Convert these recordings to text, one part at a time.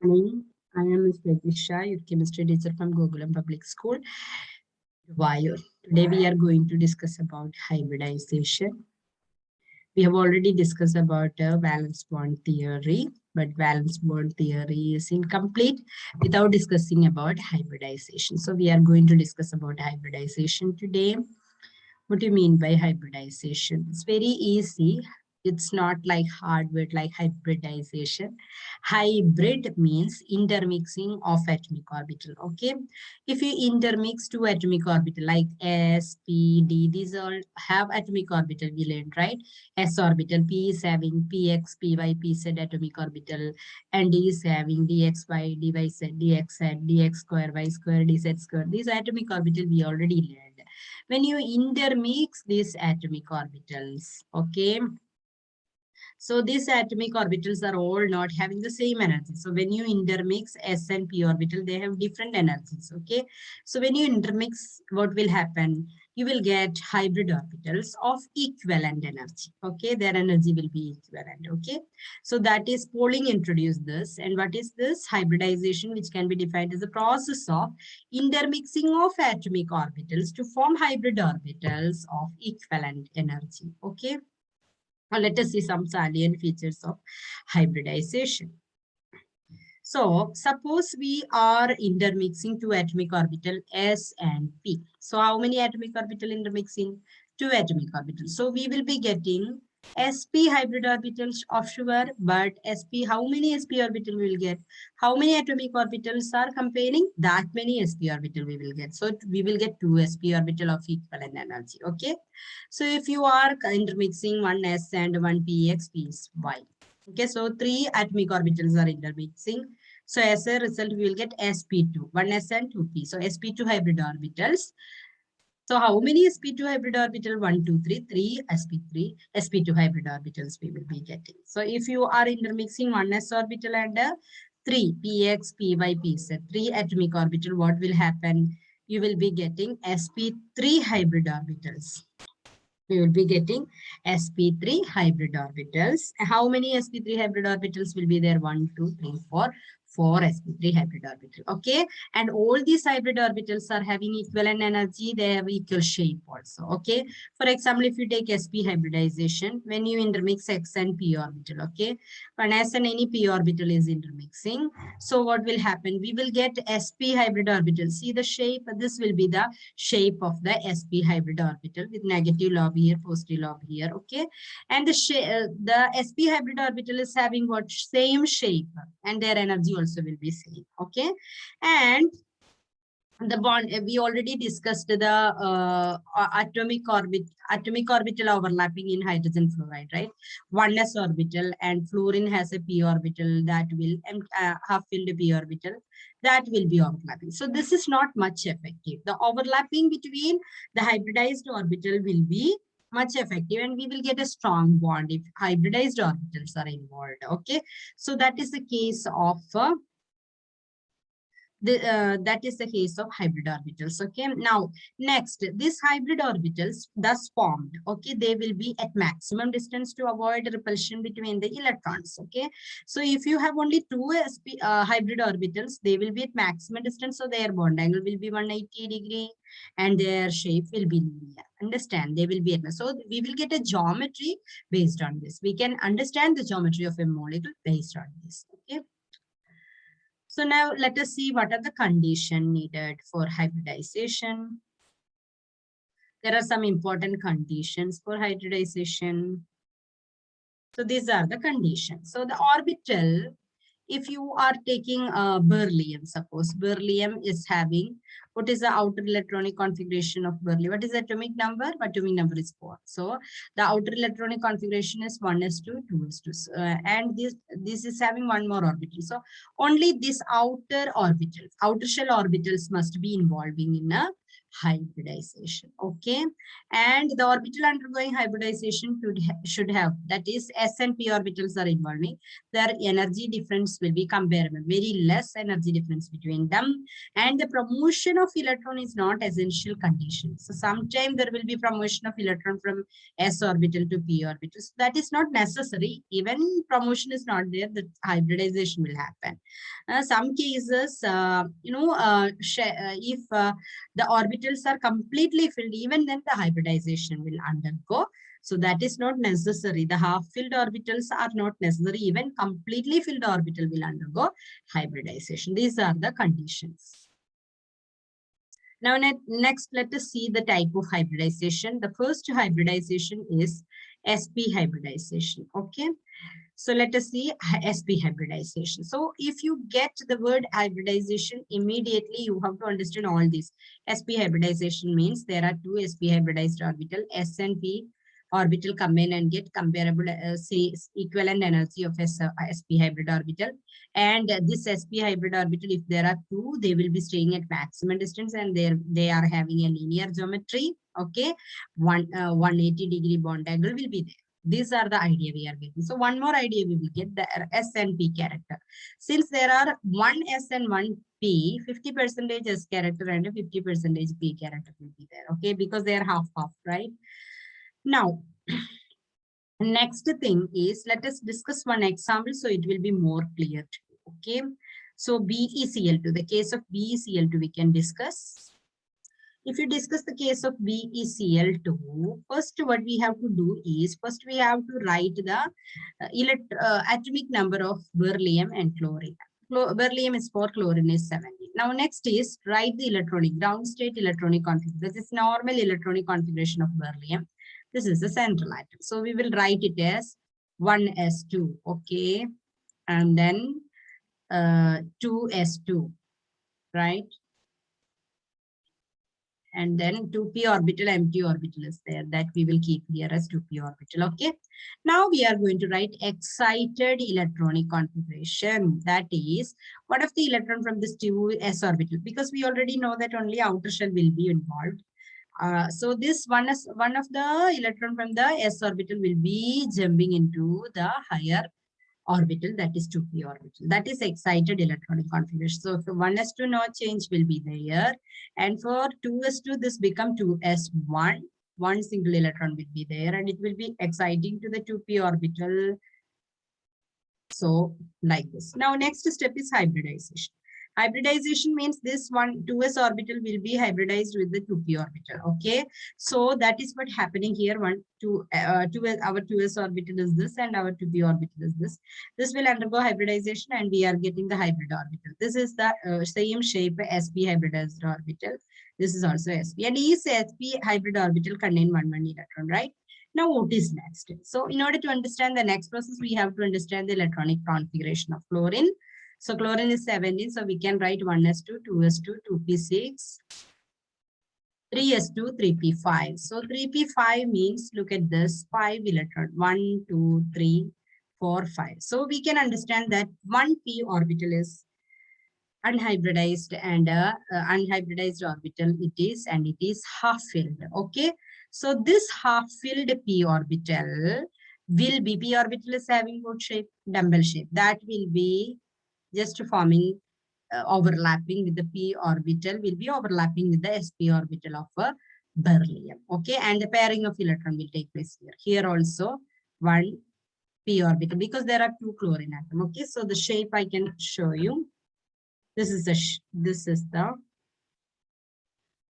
Morning. I am Ms. Pratisha, your chemistry teacher from Gokulam Public School, Vayur. Today we are going to discuss about hybridization. We have already discussed about valence bond theory, but valence bond theory is incomplete without discussing about hybridization. So we are going to discuss about hybridization today. What do you mean by hybridization? It's very easy. It's not like hard word like hybridization. Hybrid means intermixing of atomic orbital. Okay. If you intermix two atomic orbital like S, P, D, these all have atomic orbital, we learned, right? S orbital, P is having PX, PY, PZ atomic orbital, and D is having DXY, DYZ, DXZ, DX square, Y square, DZ square. These atomic orbital we already learned. When you intermix these atomic orbitals, okay, so these atomic orbitals are all not having the same energy. So when you intermix S and P orbital, they have different energies, okay. So when you intermix, what will happen? You will get hybrid orbitals of equivalent energy, okay. Their energy will be equivalent, okay. So that is Pauling introduced this. And what is this? Hybridization, which can be defined as a process of intermixing of atomic orbitals to form hybrid orbitals of equivalent energy, okay. Now let us see some salient features of hybridization. So suppose we are intermixing two atomic orbital S and P. So how many atomic orbital intermixing? Two atomic orbitals. So we will be getting Sp hybrid orbitals of sugar, but Sp, how many Sp orbital we will get? How many atomic orbitals are comparing? That many Sp orbital we will get. So we will get two Sp orbital of equivalent energy. Okay. So if you are intermixing one S and one Px, P is Y. Okay, so three atomic orbitals are intermixing. So as a result, we will get Sp2, 1s and 2p. So Sp2 hybrid orbitals. So how many Sp2 hybrid orbital? 1, 2, 3, 3 Sp3, Sp2 hybrid orbitals we will be getting. So if you are intermixing 1s orbital and 3 px, py, pz, 3 atomic orbital, what will happen? You will be getting Sp3 hybrid orbitals. We will be getting Sp3 hybrid orbitals. How many Sp3 hybrid orbitals will be there? 1, 2, 3, 4. 4 Sp3 hybrid orbital. Okay. And all these hybrid orbitals are having equivalent energy. They have equal shape also. Okay. For example, if you take Sp hybridization, when you intermix X and P orbital, okay. When S and any P orbital is intermixing, so what will happen? We will get Sp hybrid orbital. See the shape? This will be the shape of the Sp hybrid orbital with negative lob here, positive lob here. Okay. And the Sp hybrid orbital is having what? Same shape, and their energy also will be same. Okay. And the bond, we already discussed the atomic orbital overlapping in hydrogen fluoride, right? 1s orbital, and fluorine has a p orbital that will half filled p orbital that will be overlapping. So this is not much effective. The overlapping between the hybridized orbital will be much effective, and we will get a strong bond if hybridized orbitals are involved. Okay. So that is the case of that is the case of hybrid orbitals. Okay. Now next, these hybrid orbitals thus formed, okay, they will be at maximum distance to avoid repulsion between the electrons. Okay. So if you have only two hybrid orbitals, they will be at maximum distance, so their bond angle will be 180 degree and their shape will be linear. Understand? They will be at, so we will get a geometry based on this. We can understand the geometry of a molecule based on this. Okay. So now let us see what are the conditions needed for hybridization. There are some important conditions for hybridization. So these are the conditions. So the orbital, if you are taking beryllium, suppose beryllium is having, what is the outer electronic configuration of beryllium? What is the atomic number? Atomic number is 4. So the outer electronic configuration is 1s2, 2s2. And this is having one more orbital. So only this outer orbitals, outer shell orbitals must be involving in a hybridization. Okay, and the orbital undergoing hybridization should have, that is S and P orbitals are involving, their energy difference will be comparable, very less energy difference between them, and the promotion of electron is not essential condition. So sometime there will be promotion of electron from S orbital to P orbital. So that is not necessary. Even promotion is not there, the hybridization will happen. Some cases, if the orbitals are completely filled, even then the hybridization will undergo. So that is not necessary. The half-filled orbitals are not necessary. Even completely filled orbital will undergo hybridization. These are the conditions. Now, next, let us see the type of hybridization. The first hybridization is Sp hybridization. Okay. So let us see Sp hybridization. So if you get the word hybridization, immediately you have to understand all this. Sp hybridization means there are two Sp hybridized orbital, S and P orbital combine and get comparable, say, equivalent energy of Sp hybrid orbital. And this Sp hybrid orbital, if there are two, they will be staying at maximum distance and they are having a linear geometry. Okay, 180-degree bond angle will be there. These are the idea we are getting. So one more idea we will get, the S and P character. Since there are one S and one P, 50% S character and 50% P character will be there. Okay, because they are half-half, right? Now, next thing is, let us discuss one example so it will be more clear to you. Okay, so BeCl2, the case of BeCl2 we can discuss. If you discuss the case of BeCl2, first what we have to do is, first we have to write the atomic number of beryllium and chlorine. Beryllium is 4, chlorine is 17. Now next is write the electronic, ground state electronic configuration. This is normal electronic configuration of beryllium. This is the central atom. So we will write it as 1s2, okay, and then 2s2, right? And then 2p orbital, empty orbital is there, that we will keep here as 2p orbital. Okay, now we are going to write excited electronic configuration. That is, what if the electron from this 2s orbital, because we already know that only outer shell will be involved. So this one of the electron from the s orbital will be jumping into the higher orbital, that is 2p orbital. That is excited electronic configuration. So for 1s2, no change will be there. And for 2s2, this become 2s1. One single electron will be there and it will be exciting to the 2p orbital. So like this. Now next step is hybridization. Hybridization means this 2s orbital will be hybridized with the 2p orbital. Okay, so that is what happening here. Our 2s orbital is this and our 2p orbital is this. This will undergo hybridization and we are getting the hybrid orbital. This is the same shape Sp hybridized orbital. This is also Sp, and each Sp hybrid orbital contain one electron, right? Now, what is next? So, in order to understand the next process, we have to understand the electronic configuration of chlorine. So, chlorine is 17. So, we can write 1s2, 2s2, 2p6, 3s2, 3p5. So, 3p5 means, look at this, 5 electron, 1, 2, 3, 4, 5. So, we can understand that 1p orbital is unhybridized and unhybridized orbital it is, and it is half filled. Okay, so this half filled p orbital will be, p orbital is having what shape? Dumbbell shape. That will be just forming overlapping with the p orbital, will be overlapping with the sp orbital of a beryllium. Okay, and the pairing of electron will take place here. Here also one p orbital, because there are two chlorine atom. Okay, so the shape I can show you. This is the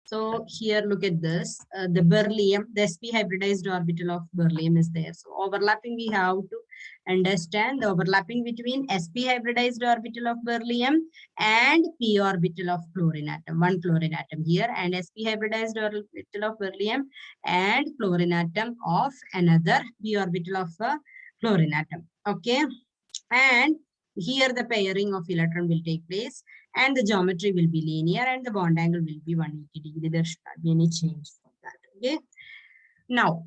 so here look at this, the beryllium, the sp hybridized orbital of beryllium is there. So overlapping, we have to understand the overlapping between sp hybridized orbital of beryllium and p orbital of chlorine atom, one chlorine atom here, and sp hybridized orbital of beryllium and chlorine atom of another p orbital of a chlorine atom. Okay, and here the pairing of electron will take place and the geometry will be linear and the bond angle will be 180 degree. There should not be any change for that. Okay. Now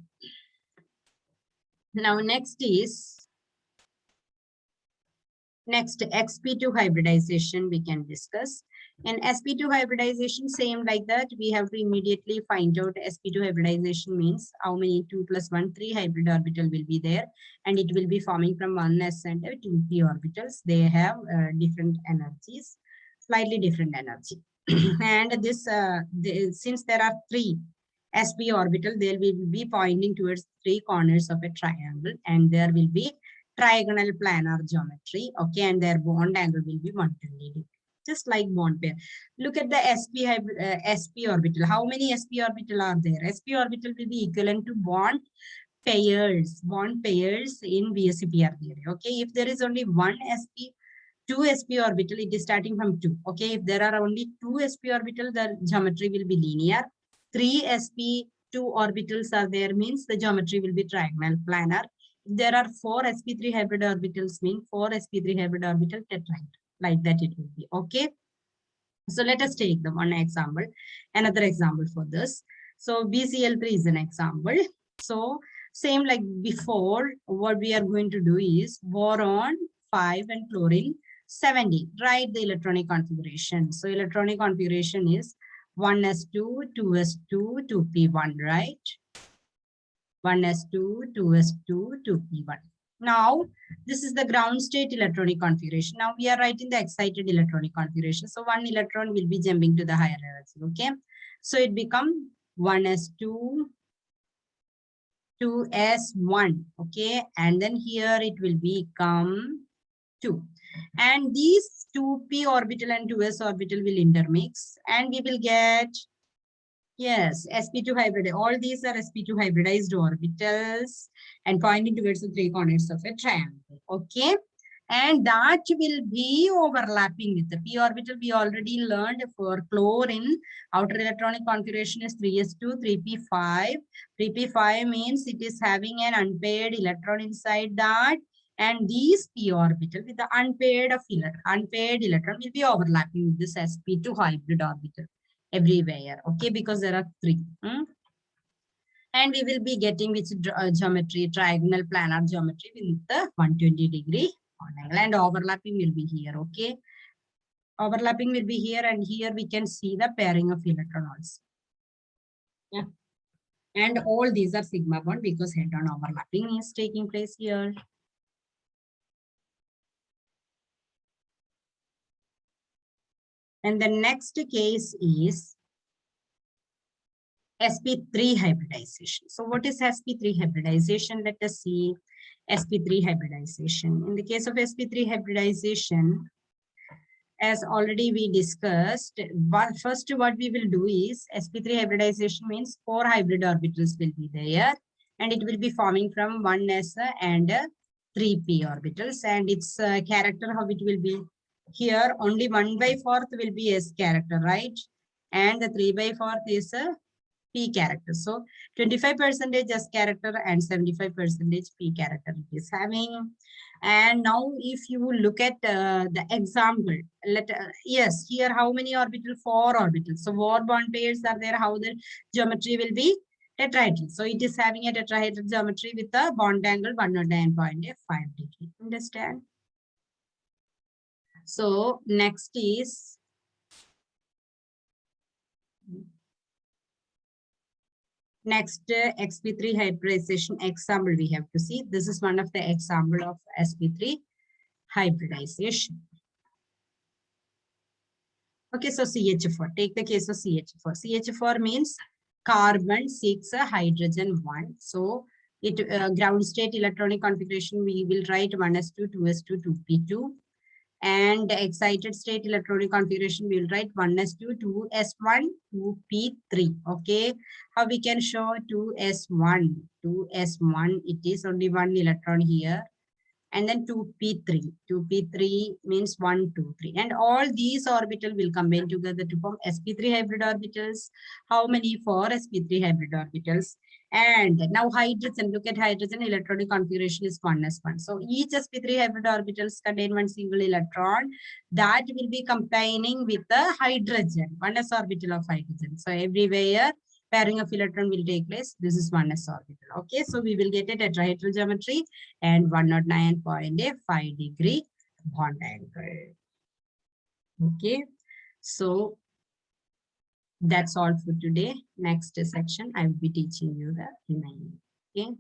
next is Next, Sp2 hybridization we can discuss. In Sp2 hybridization, same like that, we have to immediately find out Sp2 hybridization means how many 2 plus 1, 3 hybrid orbital will be there, and it will be forming from 1s and 2p orbitals. They have different energies, slightly different energy. And this, since there are 3 sp orbital, they will be pointing towards 3 corners of a triangle, and there will be trigonal planar geometry. Okay, and their bond angle will be 120 degrees, just like bond pair. Look at the sp orbital. How many sp orbital are there? Sp orbital will be equivalent to bond pairs in VSEPR theory. Okay, if there is only one sp, 2 sp orbital, it is starting from 2. Okay, if there are only 2 sp orbital, the geometry will be linear. 3 sp2 orbitals are there, means the geometry will be trigonal planar. If there are 4 sp3 hybrid orbitals, mean 4 sp3 hybrid orbital tetrahedral, like that it will be. Okay, so let us take the one example, another example for this. So BCl3 is an example. So same like before, what we are going to do is boron 5 and chlorine 70. Write the electronic configuration. So electronic configuration is 1s2, 2s2, 2p1, right? 1s2, 2s2, 2p1. Now, this is the ground state electronic configuration. Now we are writing the excited electronic configuration. So one electron will be jumping to the higher energy. Okay. So it becomes 1s2, 2s1. Okay. And then here it will become 2. And these 2p orbital and 2s orbital will intermix, and we will get, yes, sp2 hybrid. All these are sp2 hybridized orbitals and pointing towards the 3 corners of a triangle. Okay. And that will be overlapping with the p orbital. We already learned for chlorine, outer electronic configuration is 3s2, 3p5. 3p5 means it is having an unpaired electron inside that. And these p orbital with the unpaired electron will be overlapping with this sp2 hybrid orbital everywhere. Okay, because there are 3. And we will be getting which geometry, trigonal planar geometry with the 120 degree angle, and overlapping will be here. Okay, overlapping will be here, and here we can see the pairing of electrons. Yeah, and all these are sigma bond because head-on overlapping is taking place here. And the next case is Sp3 hybridization. So what is Sp3 hybridization? Let us see Sp3 hybridization. In the case of Sp3 hybridization, as already we discussed, first what we will do is Sp3 hybridization means 4 hybrid orbitals will be there, and it will be forming from 1s and 3p orbitals, and its character, how it will be here, only 1/4 will be s character, right? And the 3/4 is a p character. So 25% s character and 75% p character it is having. And now if you look at the example, yes, here how many orbital? 4 orbitals. So 4 bond pairs are there. How the geometry will be? Tetrahedral. So it is having a tetrahedral geometry with a bond angle 109.5 degree. Understand? So next is Sp3 hybridization example we have to see. This is one of the example of Sp3 hybridization. Okay, so CH4. Take the case of CH4. CH4 means carbon 6, hydrogen 1. So it ground state electronic configuration we will write 1s2, 2s2, 2p2. And excited state electronic configuration we will write 1s2, 2s1, 2p3. Okay, how we can show 2s1? 2s1, it is only 1 electron here, and then 2p3. 2p3 means 1, 2, 3, and all these orbital will combine together to form sp3 hybrid orbitals. How many? 4 sp3 hybrid orbitals. And now hydrogen, look at hydrogen electronic configuration is 1s1. So each sp3 hybrid orbitals contain one single electron that will be combining with the hydrogen, 1s orbital of hydrogen. So everywhere pairing of electron will take place. This is 1s orbital. Okay, so we will get a tetrahedral geometry and 109.5 degree bond angle. Okay, so that's all for today. Next section, I will be teaching you the remaining. Okay.